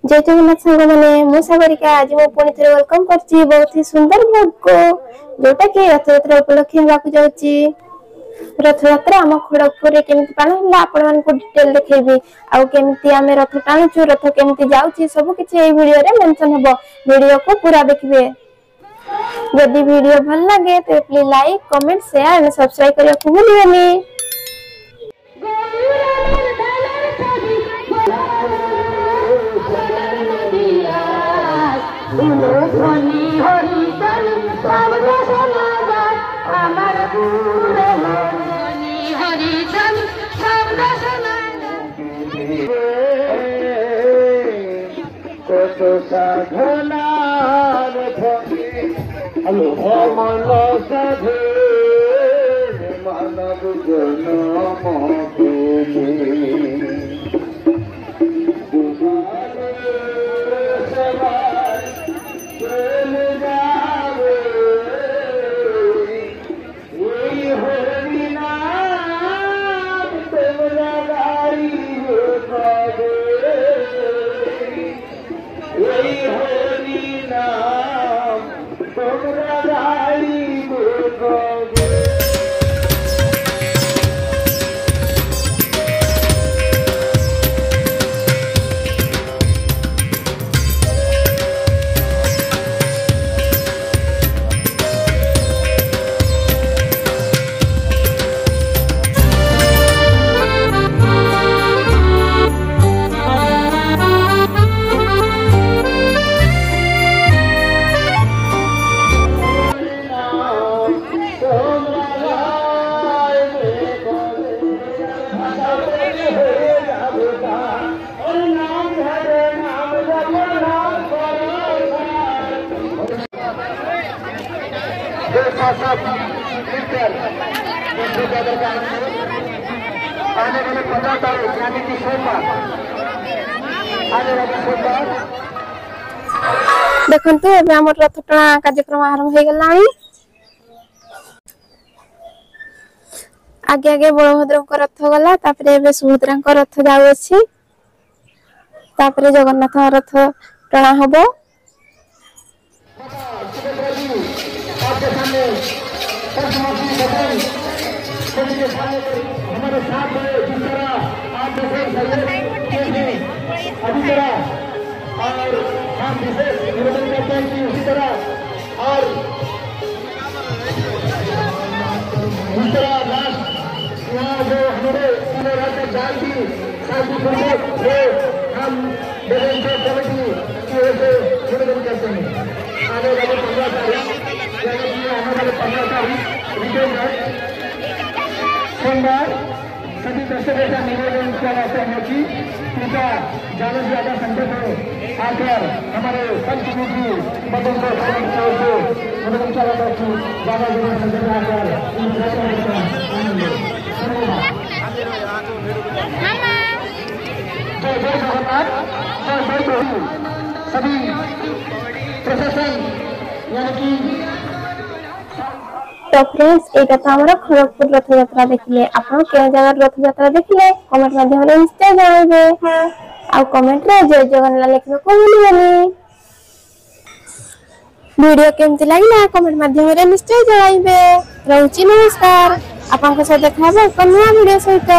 जय जगन्नाथ सांग मैंने मु सागरिका आज मु पुणी थे वेलकम करछि बहुत ही सुंदर ब्लॉग को जोटा कि रथ यात्रा उपलक्ष्य होबाकू जाउछि। रथ यात्रा आम खड़गपुर केमिति पालन होला आपण मान को डिटेल देखैबी आ केमिति आमे रथ टाणुछु रथ केमिति जाउछि सब किछि ए वीडियो रे मेंशन हबो। वीडियो को पूरा देखिबे। यदि वीडियो भल लगे तो please like comment share and subscribe करिया को भूलिबेनी। कत साधनार भंगे हलो मन साधे मानव जनम आने वाले 15 तारीख यानी कि सोमवार देखंतु एबे हमर रथ टଣା कार्यक्रम आरंभ हो गलानी। आगे आगे बलभद्र को रथ गला तापरे एबे सुभद्रा को रथ जाउ अछि तापरे जगन्नाथ रथ टଣା हबो। हमारे साथ है जिस तरह आप विशेष अभी तरह और हम विशेष निवेदन करते हैं कि उसी तरह और इस तरह लास्ट यहाँ जो हमारे पूरे राज्य जाल की शांति वो हम कमेटी की ओर से निवेदन करते हैं। आने वाले 15 तारीख यानी कि आने वाले 15 तारीख सोमवार सभी दर्शकों का निवेदन किया जाता है कि कृपया ज्यादा से ज्यादा संख्या में आकर हमारे पंचमुखी मदन को निवेदन किया जाता है कि ज्यादा से ज्यादा संख्या में आकर इन जय जय जगन्नाथ जय जय प्रभु। सभी प्रशासन यानी कि तो फ्रेंड्स एटा तो हमरा खड़गपुर रथ यात्रा देखिले आपण के जगह रथ यात्रा देखिले कमेंट माध्यम रे निश्चय जणाइबे आ कमेंट रे जय जगन्नाथ लिखबे को भूलिबेनी। वीडियो केमति लागला कमेंट माध्यम रे निश्चय जणाइबे। रहउची नमस्कार आपन के साथ देखा एक नया वीडियो सहित।